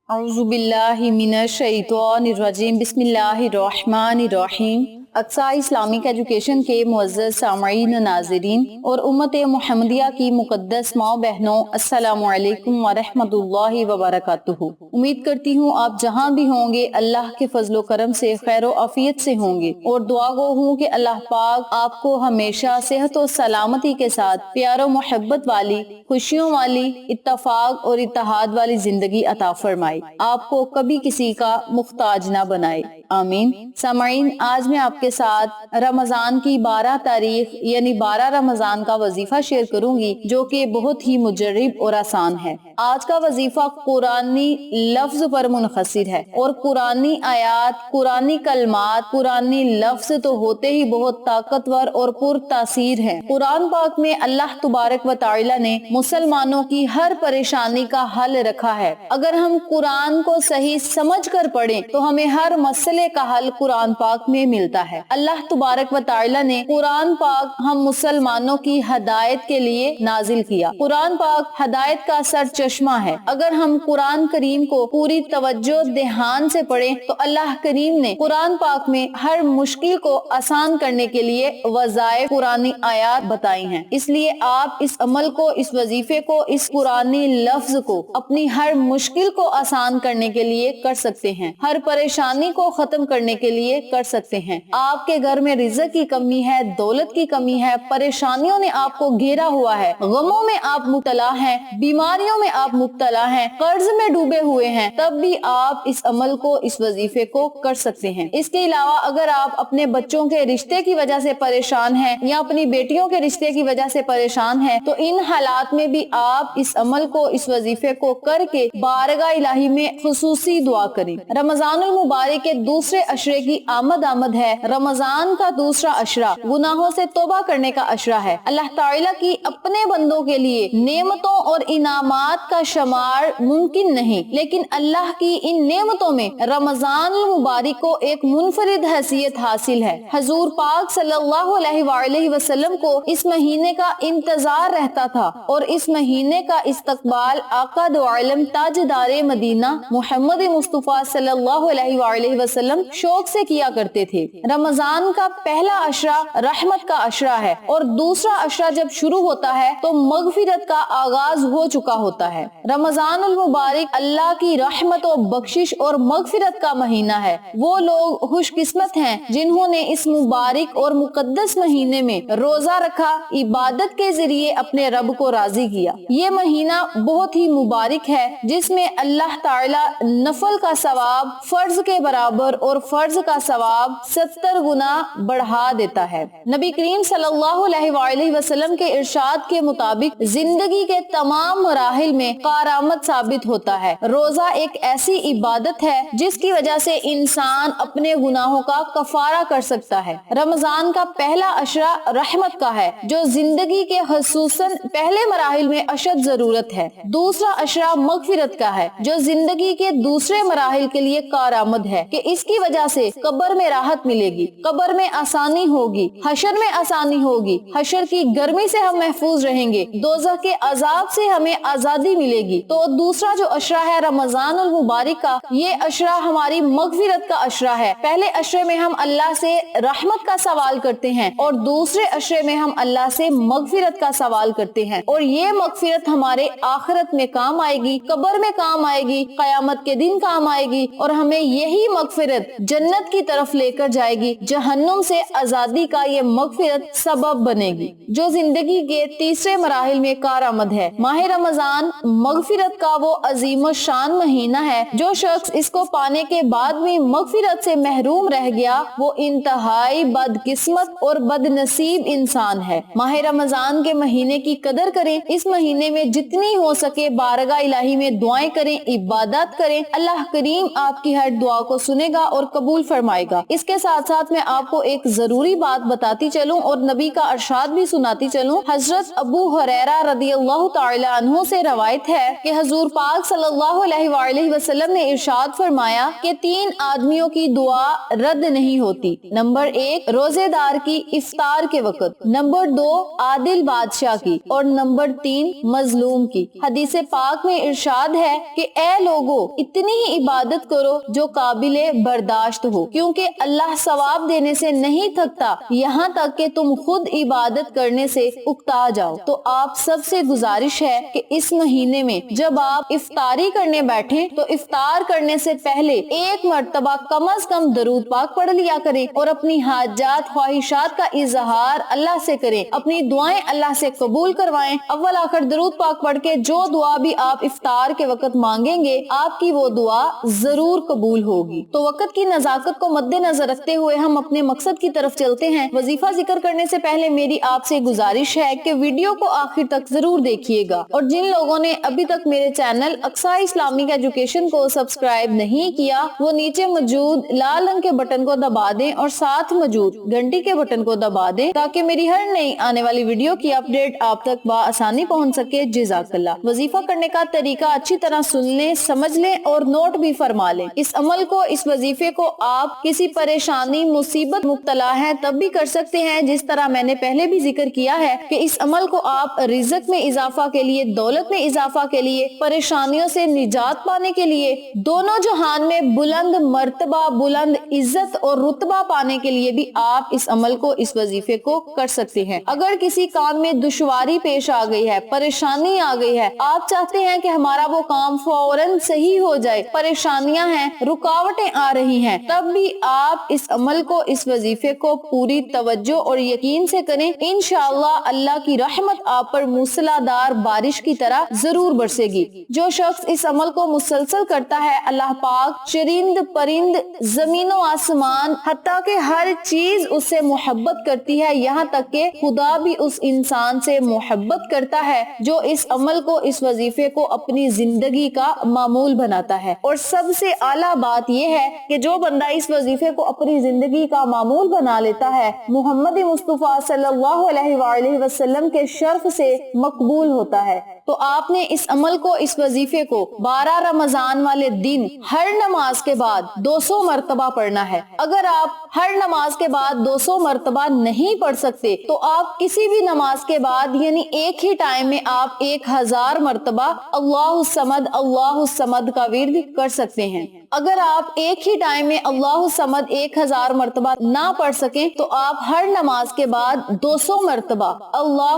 अऊज़ु बिल्लाहि मिनश शैतानिर रजीम बिस्मिल्लाहिर रहमानिर रहीम। Aqsa Islamic education के मुअज़्ज़ज़ सामईन नाज़रीन और उम्मत मुहम्मदिया की मुक़द्दस माँ बहनों, अस्सलामु अलैकुम व रहमतुल्लाहि व बरकातुहू। उम्मीद करती हूँ आप जहाँ भी होंगे अल्लाह के फजलो करम से खैर व आफियत से होंगे और दुआ गो हूँ कि अल्लाह पाक आपको हमेशा सेहत और सलामती के साथ प्यार और मोहब्बत वाली, खुशियों वाली, इत्तफाक और इत्तेहाद वाली जिंदगी अता फरमाए, आपको कभी किसी का मुख्ताज ना बनाए, आमीन। सामईन, आज मैं आपके साथ रमजान की 12 तारीख यानी 12 रमजान का वजीफा शेयर करूंगी जो कि बहुत ही मुजर्रिब और आसान है। आज का वजीफा कुरानी लफ्ज पर मुनहसिर है और कुरानी आयात, कुरानी कलमात, कुरानी लफ्ज तो होते ही बहुत ताकतवर और पुरतासीर हैं। कुरान पाक में अल्लाह तबारक व तआला ने मुसलमानों की हर परेशानी का हल रखा है। अगर हम कुरान को सही समझ कर पढ़ें तो हमें हर मसले का हल कुरान पाक में मिलता है। अल्लाह तबारक व तआला ने कुरान पाक हम मुसलमानों की हदायत के लिए नाजिल किया। कुरान पाक हदायत का सर चश्मा है। अगर हम कुरान करीम को पूरी तवज्जो ध्यान से पढ़ें तो अल्लाह करीम ने कुरान पाक में हर मुश्किल को आसान करने के लिए वज़ाइफ कुरानी आयात बताई हैं। इसलिए आप इस अमल को, इस वजीफे को, इस कुरानी लफ्ज को अपनी हर मुश्किल को आसान करने के लिए कर सकते हैं, हर परेशानी को खत्म करने के लिए कर सकते हैं। आपके घर में रिज़्क की कमी है, दौलत की कमी है, परेशानियों ने आपको घेरा हुआ है, गमों में आप मुब्तला हैं, बीमारियों में आप मुब्तला हैं, कर्ज में डूबे हुए हैं, तब भी आप इस अमल को, इस वजीफे को कर सकते हैं। इसके अलावा अगर आप अपने बच्चों के रिश्ते की वजह से परेशान हैं या अपनी बेटियों के रिश्ते की वजह से परेशान हैं, तो इन हालात में भी आप इस अमल को, इस वजीफे को करके बारगाह इलाही में खुसूसी दुआ करें। रमजानुल मुबारक के दूसरे अशरे की आमद है। रमजान का दूसरा अशरा गुनाहों से तौबा करने का अशरा है। अल्लाह ताला की अपने बंदों के लिए नेमतों और इनामात का शुमार मुमकिन नहीं, लेकिन अल्लाह की इन नेमतों में रमजान मुबारक को एक मुनफरिद हैसियत हासिल है। हजूर पाक सल्लल्लाहु अलैहि वसल्लम को इस महीने का इंतजार रहता था और इस महीने का इस्तकबाल आका दो आलम ताजदारे मदीना मोहम्मद मुस्तफा सल्लल्लाहु अलैहि वसल्लम शौक से किया करते थे। रमजान का पहला अशरा रहमत का अशरा है और दूसरा अशरा जब शुरू होता है तो मगफिरत का आगाज हो चुका होता है। रमजानुल मुबारक अल्लाह की रहमत और बख्शिश और मगफिरत का महीना है। वो लोग खुशकिस्मत हैं जिन्होंने इस मुबारक और मुकद्दस महीने में रोजा रखा, इबादत के जरिए अपने रब को राजी किया। ये महीना बहुत ही मुबारक है जिसमें अल्लाह ताला नफल का सवाब फर्ज के बराबर और फर्ज का सवाब 70 गुना बढ़ा देता है। नबी करीम सल्लल्लाहु अलैहि वसल्लम के इरशाद के मुताबिक जिंदगी के तमाम मराहिल में कारामत साबित होता है। रोजा एक ऐसी इबादत है जिसकी वजह से इंसान अपने गुनाहों का कफारा कर सकता है। रमजान का पहला अशरा रहमत का है जो जिंदगी के खसूसन पहले मराहिल में अशद जरूरत है। दूसरा अशरा मगफिरत का है जो जिंदगी के दूसरे मराहिल के लिए कारामद है कि इसकी वजह से कब्र में राहत मिलेगी, कब्र में आसानी होगी, हशर में आसानी होगी, हशर की गर्मी से हम महफूज रहेंगे, दोज़ख के अजाब से हमें आजादी मिलेगी। तो दूसरा जो अशरा है रमजानुल मुबारक का, ये अशरा हमारी मगफिरत का अशरा है। पहले अशरे में हम अल्लाह से रहमत का सवाल करते हैं और दूसरे अशरे में हम अल्लाह से मगफिरत का सवाल करते हैं और ये मगफिरत हमारे आखिरत में काम आएगी, कब्र में काम आएगी, कयामत के दिन काम आएगी और हमें यही मगफिरत जन्नत की तरफ लेकर जाएगी। जहन्नुम से आजादी का ये मगफिरत सबब बनेगी जो जिंदगी के तीसरे मराहिल में कारआमद है। माह रमजान मगफिरत का वो अजीम शान महीना है। जो शख्स इसको पाने के बाद भी मगफिरत से महरूम रह गया वो इंतहाई बदकिस्मत और बदनसीब इंसान है। माह रमजान के महीने की कदर करें। इस महीने में जितनी हो सके बारगाह इलाही में दुआएं करें, इबादत करें। अल्लाह करीम आपकी हर दुआ को सुनेगा گا اور قبول فرمائے گا۔ اس کے ساتھ ساتھ میں آپ کو ایک ضروری بات بتاتی چلوں اور نبی کا ارشاد بھی سناتی چلوں۔ حضرت ابو ہریرہ رضی اللہ تعالی عنہ سے روایت ہے کہ حضور پاک صلی اللہ علیہ وآلہ وسلم نے ارشاد فرمایا کہ 3 آدمیوں کی دعا رد نہیں ہوتی۔ نمبر 1 روزے دار کی افطار کے وقت، نمبر 2 عادل بادشاہ کی، اور نمبر 3 مظلوم کی۔ حدیث پاک میں ارشاد ہے کہ اے لوگو اتنی ہی عبادت کرو جو قابل برداشت ہو، کیونکہ اللہ ثواب دینے سے نہیں تھکتا یہاں تک کہ تم خود عبادت کرنے سے اکتا جاؤ۔ تو آپ سب سے گزارش ہے کہ اس مہینے میں جب آپ افطاری کرنے بیٹھیں تو افطار کرنے سے پہلے ایک مرتبہ کم از کم درود پاک پڑھ لیا کریں اور اپنی حاجات خواہشات کا اظہار اللہ سے کریں، اپنی دعائیں اللہ سے قبول کروائیں۔ اول آخر درود پاک پڑھ کے جو دعا بھی آپ افطار کے وقت مانگیں گے آپ کی وہ دعا ضرور قبول ہوگی۔ تو وقت کی نزاکت کو مد نظر رکھتے ہوئے ہم اپنے مقصد کی طرف چلتے ہیں۔ وظیفہ ذکر کرنے سے پہلے میری آپ سے گزارش ہے کہ ویڈیو کو آخر تک ضرور دیکھیے گا، اور جن لوگوں نے ابھی تک میرے چینل اقصی اسلامک ایجوکیشن کو سبسکرائب نہیں کیا وہ نیچے موجود لال رنگ کے بٹن کو دبا دیں اور ساتھ موجود گھنٹی کے بٹن کو دبا دیں تاکہ میری ہر نئی آنے والی ویڈیو کی اپڈیٹ آپ تک بآسانی پہنچ سکے۔ جزاک اللہ۔ وظیفہ کرنے کا طریقہ اچھی طرح سن لیں، سمجھ لیں اور نوٹ بھی فرما لیں۔ اس عمل کو، اس وظیفے کو آپ کسی پریشانی مصیبت مبتلا ہے تب بھی کر سکتے ہیں، جس طرح میں نے پہلے بھی ذکر کیا ہے کہ اس عمل کو آپ رزق میں اضافہ کے لیے، دولت میں اضافہ کے لیے، پریشانیوں سے نجات پانے کے لیے، دونوں جہان میں بلند مرتبہ، بلند عزت اور رتبہ پانے کے لیے بھی آپ اس عمل کو، اس وظیفے کو کر سکتے ہیں۔ اگر کسی کام میں دشواری پیش آ گئی ہے، پریشانی آ گئی ہے، آپ چاہتے ہیں کہ ہمارا وہ کام فوراً صحیح ہو جائے، پریشانیاں ہیں، رکاوٹیں آ رہی ہیں، تب بھی آپ اس عمل کو، اس وظیفے کو پوری توجہ اور یقین سے کریں۔ انشاءاللہ اللہ کی رحمت آپ پر موسلا دار بارش کی طرح ضرور برسے گی۔ جو شخص اس عمل کو مسلسل کرتا ہے اللہ پاک چرند پرند، زمین و آسمان، حتیٰ کہ ہر چیز اس سے محبت کرتی ہے، یہاں تک کہ خدا بھی اس انسان سے محبت کرتا ہے جو اس عمل کو، اس وظیفے کو اپنی زندگی کا معمول بناتا ہے۔ اور سب سے اعلیٰ بات یہ ہے کہ جو بندہ اس وظیفے کو اپنی زندگی کا معمول بنا لیتا ہے محمد مصطفیٰ صلی اللہ علیہ وآلہ وسلم کے شرف سے مقبول ہوتا ہے۔ تو آپ نے اس عمل کو، اس وظیفے کو 12 رمضان والے دن ہر نماز کے بعد 200 مرتبہ پڑھنا ہے۔ اگر آپ ہر نماز کے بعد 200 مرتبہ نہیں پڑھ سکتے تو آپ کسی بھی نماز کے بعد یعنی ایک ہی ٹائم میں آپ 1000 مرتبہ اللہ الصمد کا ورد کر سکتے ہیں۔ اگر آپ ایک ہی ٹائم میں اللہ الصمد 1000 مرتبہ نہ پڑھ سکیں تو آپ ہر نماز کے بعد 200 مرتبہ اللہ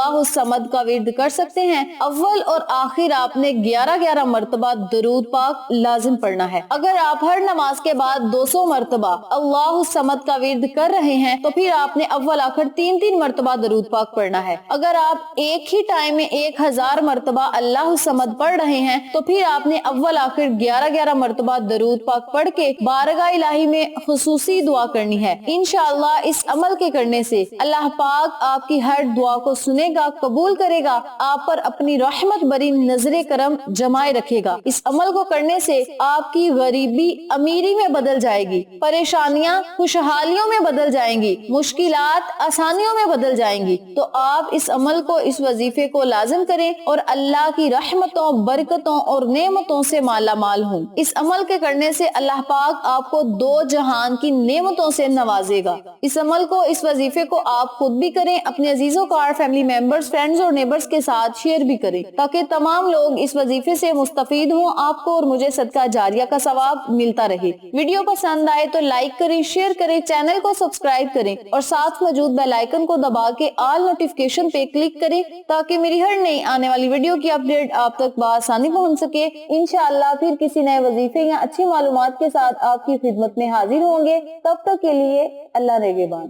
الصمد کا ورد کر سکتے ہیں۔ اول اور آخر آپ نے 11 مرتبہ درود پاک لازم پڑھنا ہے۔ اگر آپ ہر نماز کے بعد 200 مرتبہ اللہ الصمد کا ورد کر رہے ہیں تو پھر آپ نے اول آخر 3 مرتبہ درود پاک پڑھنا ہے۔ اگر آپ ایک ہی ٹائم میں 1000 مرتبہ اللہ الصمد پڑھ رہے ہیں تو پھر آپ نے اول آخر 11 مرتبہ درود پاک پڑھ کے بارگاہ الہی میں خصوصی دعا کرنی ہے۔ انشاءاللہ اس عمل کے کرنے سے اللہ پاک آپ کی ہر دعا کو سنے گا، قبول کرے گا، آپ پر اپنی رحمت بری نظر کرم جمائے رکھے گا۔ اس عمل کو کرنے سے آپ کی غریبی امیری میں بدل جائے گی، پریشانیاں خوشحالیوں میں بدل جائیں گی، مشکلات آسانیوں میں بدل جائیں گی۔ تو آپ اس عمل کو، اس وظیفے کو لازم کریں اور اللہ کی رحمتوں، برکتوں اور نعمتوں سے مالا مال ہوں۔ اس عمل کے کرنے سے اللہ پاک آپ کو 2 جہان کی نعمتوں سے نوازے گا۔ اس عمل کو، اس وظیفے کو آپ خود بھی کریں، اپنے عزیزوں کار، فیملی ممبرز، فرینڈز اور نیبرز کے ساتھ شیئر بھی کریں تاکہ تمام لوگ اس وظیفے سے مستفید ہوں، آپ کو اور مجھے صدقہ جاریہ کا ثواب ملتا رہے۔ ویڈیو پسند آئے تو لائک کریں، شیئر کریں، چینل کو سبسکرائب کریں اور ساتھ موجود بیل آئیکن کو دبا کے آل نوٹیفیکیشن پہ کلک کریں تاکہ میری ہر نئی آنے والی ویڈیو کی اپڈیٹ آپ تک بآسانی پہنچ سکے۔ انشاءاللہ پھر کسی نئے وظیفے یا اچھی معلومات کے ساتھ آپ کی خدمت میں حاضر ہوں گے۔ تب تک کے لیے اللہ نگہبان۔